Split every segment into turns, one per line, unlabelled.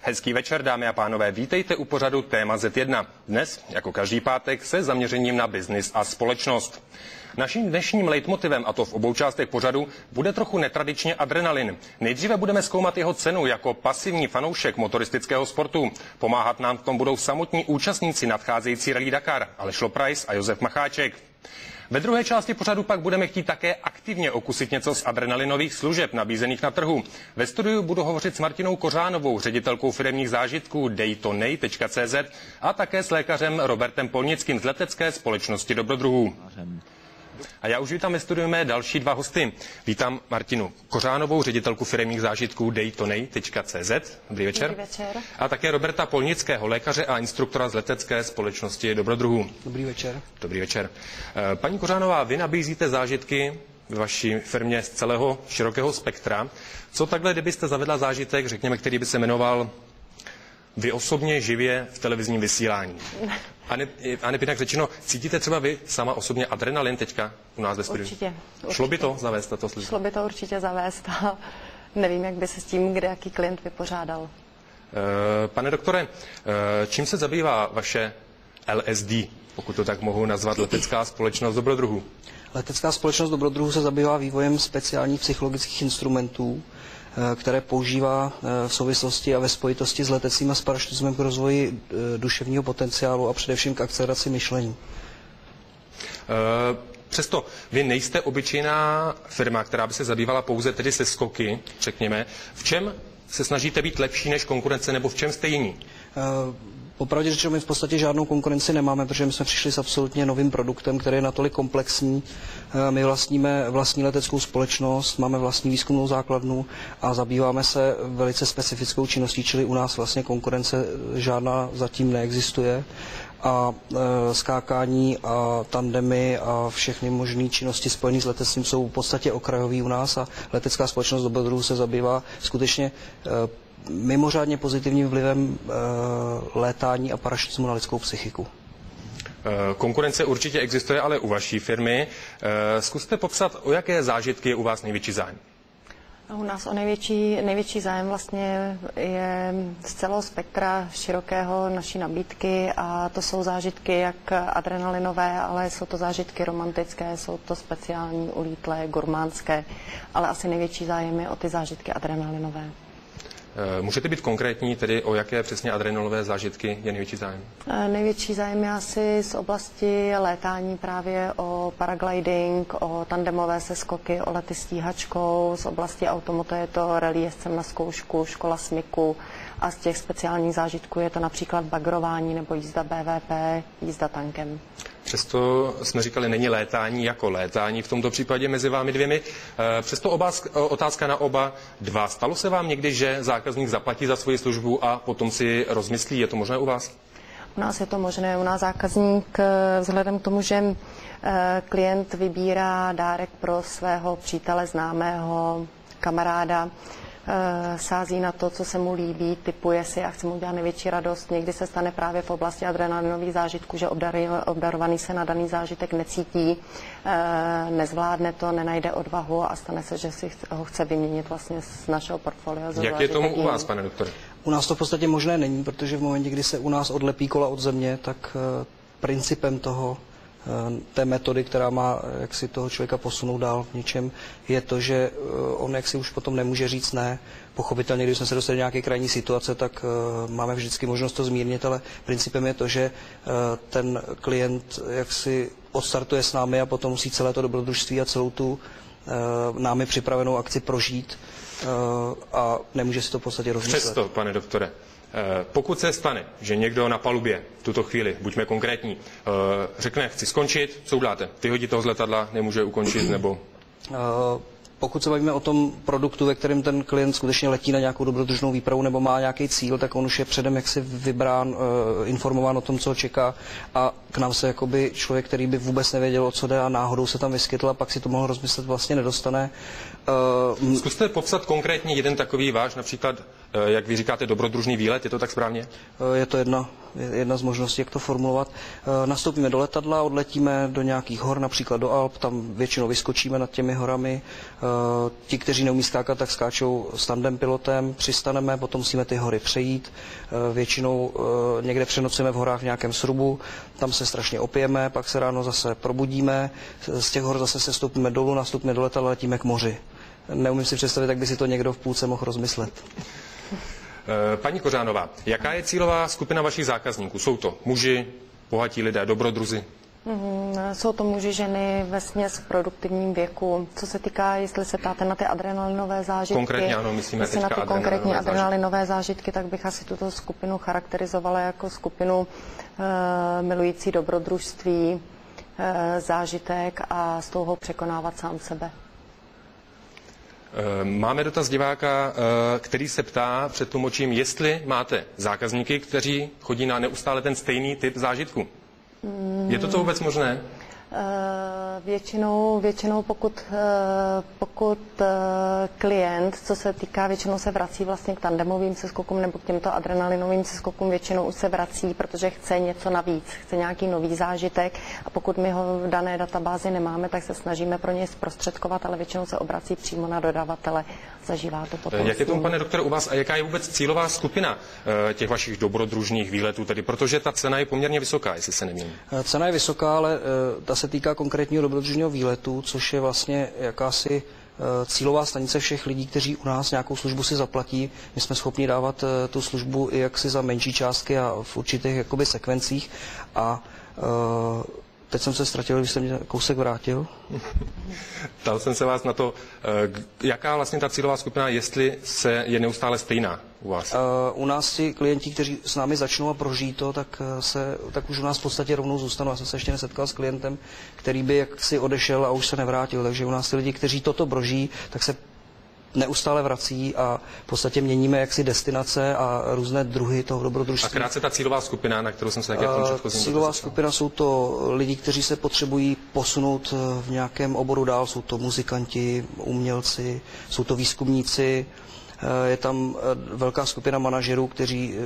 Hezký večer, dámy a pánové, vítejte u pořadu Téma Z1. Dnes, jako každý pátek, se zaměřením na biznis a společnost. Naším dnešním leitmotivem, a to v obou částech pořadu, bude trochu netradičně adrenalin. Nejdříve budeme zkoumat jeho cenu jako pasivní fanoušek motoristického sportu. Pomáhat nám v tom budou samotní účastníci nadcházející Rally Dakar, Aleš Loprajs a Josef Macháček. Ve druhé části pořadu pak budeme chtít také aktivně okusit něco z adrenalinových služeb nabízených na trhu. Ve studiu budu hovořit s Martinou Kořánovou, ředitelkou firemních zážitků daytonej.cz a také s lékařem Robertem Polnickým z letecké společnosti Dobrodruhů. A já už vítám ve studiu mé další dva hosty. Vítám Martinu Kořánovou, ředitelku firemních zážitků daytonej.cz. Dobrý večer.
Dobrý večer.
A také Roberta Polnického, lékaře a instruktora z letecké společnosti Dobrodruhů.
Dobrý večer.
Dobrý večer. Paní Kořánová, vy nabízíte zážitky ve vaší firmě z celého širokého spektra. Co takhle, kdybyste zavedla zážitek, řekněme, který by se jmenoval Vy osobně živě v televizním vysílání? A jinak řečeno, cítíte třeba vy sama osobně adrenalin teďka u nás ve studiu?
Určitě.
Šlo by to zavést tato služba?
Šlo by to určitě zavést a nevím, jak by se s tím kde jaký klient vypořádal.
Pane doktore, čím se zabývá vaše LSD, pokud to tak mohu nazvat, letecká společnost Dobrodruhů?
Letecká společnost Dobrodruhů se zabývá vývojem speciálních psychologických instrumentů, které používá v souvislosti a ve spojitosti s letectvím a s parašutismem k rozvoji duševního potenciálu a především k akceleraci myšlení.
Přesto vy nejste obyčejná firma, která by se zabývala pouze tedy se skoky, řekněme. V čem se snažíte být lepší než konkurence, nebo v čem jste jiní?
Popravdě řečeno, my v podstatě žádnou konkurenci nemáme, protože my jsme přišli s absolutně novým produktem, který je natolik komplexní. My vlastníme vlastní leteckou společnost, máme vlastní výzkumnou základnu a zabýváme se velice specifickou činností, čili u nás vlastně konkurence žádná zatím neexistuje. A skákání a tandemy a všechny možné činnosti spojené s letectvím jsou v podstatě okrajový u nás a letecká společnost Dobrodruhů se zabývá skutečně mimořádně pozitivním vlivem létání a parašutismu na lidskou psychiku.
Konkurence určitě existuje, ale u vaší firmy. Zkuste popsat, o jaké zážitky je u vás největší zájem.
U nás o největší zájem vlastně je z celého spektra širokého naší nabídky a to jsou zážitky jak adrenalinové, ale jsou to zážitky romantické, jsou to speciální, ulítlé, gurmánské, ale asi největší zájem je o ty zážitky adrenalinové.
Můžete být konkrétní, tedy o jaké přesně adrenalinové zážitky je největší zájem?
Největší zájem je asi z oblasti létání právě o paragliding, o tandemové seskoky, o lety stíhačkou, z oblasti automoto je to rally jezdcem na zkoušku, škola smyku a z těch speciálních zážitků je to například bagrování nebo jízda BVP, jízda tankem.
Přesto jsme říkali, není létání jako létání v tomto případě mezi vámi dvěmi. Přesto otázka na oba dva. Stalo se vám někdy, že zákazník zaplatí za svoji službu a potom si rozmyslí? Je to možné u vás?
U nás je to možné. U nás zákazník vzhledem k tomu, že klient vybírá dárek pro svého přítele, známého, kamaráda, sází na to, co se mu líbí, typuje si a chce mu udělat největší radost. Někdy se stane právě v oblasti adrenalinových zážitků, že obdarovaný se na daný zážitek necítí, nezvládne to, nenajde odvahu a stane se, že si ho chce vyměnit vlastně z našeho portfolia.
Jak je tomu u vás, pane doktore?
U nás to v podstatě možné není, protože v momentě, kdy se u nás odlepí kola od země, tak principem té metody, která má jak si toho člověka posunout dál v něčem, je to, že on jak si už potom nemůže říct ne. Pochopitelně, když jsme se dostali do nějaké krajní situace, tak máme vždycky možnost to zmírnit, ale principem je to, že ten klient jak si odstartuje s námi a potom musí celé to dobrodružství a celou tu námi připravenou akci prožít a nemůže si to v podstatě rozmyslet.
Přesto, pane doktore, pokud se stane, že někdo na palubě v tuto chvíli, buďme konkrétní, řekne, chci skončit, co uděláte? Vyhodí toho z letadla, nemůže ukončit, nebo?
Pokud se bavíme o tom produktu, ve kterém ten klient skutečně letí na nějakou dobrodružnou výpravu nebo má nějaký cíl, tak on už je předem jaksi vybrán, informován o tom, co ho čeká a k nám se jakoby člověk, který by vůbec nevěděl, o co jde a náhodou se tam vyskytl a pak si to mohl rozmyslet, vlastně nedostane.
Zkuste popsat konkrétně jeden takový váš například jak vy říkáte, dobrodružný výlet, je to tak správně?
Je to jedna z možností, jak to formulovat. Nastoupíme do letadla, odletíme do nějakých hor, například do Alp, tam většinou vyskočíme nad těmi horami. Ti, kteří neumí skákat, tak skáčou s tandem pilotem, přistaneme, potom musíme ty hory přejít. Většinou někde přenocujeme v horách v nějakém srubu, tam se strašně opijeme, pak se ráno zase probudíme, z těch hor zase se stoupíme dolů, nastoupíme do letadla, letíme k moři. Neumím si představit, jak by si to někdo v půlce mohl rozmyslet.
Paní Kořánová, jaká je cílová skupina vašich zákazníků? Jsou to muži, bohatí lidé, dobrodruzi?
Jsou to muži, ženy vesměs v produktivním věku. Co se týká, jestli se ptáte na ty adrenalinové zážitky,
konkrétně ano, myslíme teďka
na ty konkrétní adrenalinové zážitky, tak bych asi tuto skupinu charakterizovala jako skupinu milující dobrodružství, zážitek a s touhou překonávat sám sebe.
Máme dotaz diváka, který se ptá před tlumočím, jestli máte zákazníky, kteří chodí na neustále ten stejný typ zážitku. Je to vůbec možné?
Většinou pokud klient, co se týká, většinou se vrací vlastně k tandemovým seskokům nebo k těmto adrenalinovým seskokům, většinou už se vrací, protože chce něco navíc, chce nějaký nový zážitek a pokud my ho v dané databázi nemáme, tak se snažíme pro něj zprostředkovat, ale většinou se obrací přímo na dodavatele. Zažívá to potom.
Jak je tomu, pane doktore, u vás a jaká je vůbec cílová skupina těch vašich dobrodružných výletů, tedy protože ta cena je poměrně vysoká, jestli se nemýlím.
Cena je vysoká, ale ta se týká konkrétního dobrodružného výletu, což je vlastně jakási cílová stanice všech lidí, kteří u nás nějakou službu si zaplatí. My jsme schopni dávat tu službu i jaksi za menší částky a v určitých jakoby sekvencích a teď jsem se ztratil, když jsem mě kousek vrátil.
Ptal jsem se vás na to, jaká vlastně ta cílová skupina, jestli je neustále stejná u vás?
U nás ti klienti, kteří s námi začnou a prožijí to, tak už u nás v podstatě rovnou zůstanou. Já jsem se ještě nesetkal s klientem, který by jaksi odešel a už se nevrátil. Takže u nás ti lidi, kteří toto prožijí, tak se neustále vrací a v podstatě měníme jaksi destinace a různé druhy toho dobrodružství.
A krátce ta cílová skupina, na kterou jsem se také v tom předchozím
cílová skupina jsou to lidi, kteří se potřebují posunout v nějakém oboru dál. Jsou to muzikanti, umělci, jsou to výzkumníci. Je tam velká skupina manažerů, kteří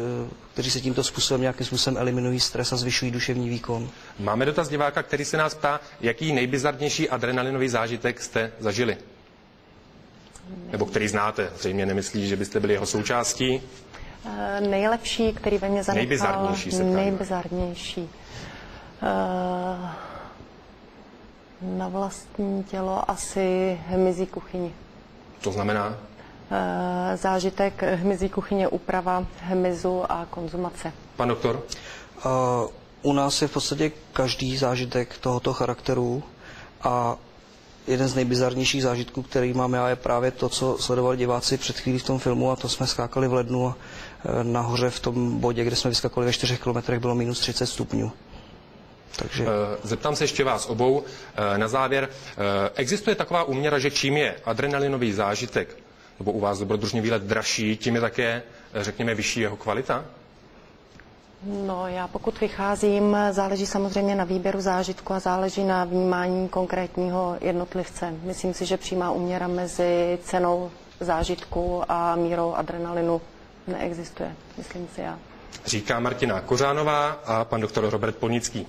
se tímto způsobem nějakým způsobem eliminují stres a zvyšují duševní výkon.
Máme dotaz diváka, který se nás ptá, jaký nejbizarnější adrenalinový zážitek jste zažili? Nebo který znáte, zřejmě nemyslí, že byste byli jeho součástí.
Nejlepší, který ve mně zanechal...
Nejbizarnější se ptám.
Nejbizarnější. Na vlastní tělo asi hmyzí kuchyni.
To znamená?
Zážitek hmyzí kuchyně, úprava hmyzu a konzumace.
Pan doktor?
U nás je v podstatě každý zážitek tohoto charakteru a jeden z nejbizarnějších zážitků, který mám já, je právě to, co sledovali diváci před chvílí v tom filmu, a to jsme skákali v lednu a nahoře v tom bodě, kde jsme vyskakali ve 4 kilometrech, bylo minus 30 stupňů. Takže...
Zeptám se ještě vás obou na závěr. Existuje taková úměra, že čím je adrenalinový zážitek, nebo u vás dobrodružný výlet dražší, tím je také, řekněme, vyšší jeho kvalita?
No, já pokud vycházím, záleží samozřejmě na výběru zážitku a záleží na vnímání konkrétního jednotlivce. Myslím si, že přímá úměra mezi cenou zážitku a mírou adrenalinu neexistuje, myslím si já.
Říká Martina Kořánová a pan doktor Robert Polnický.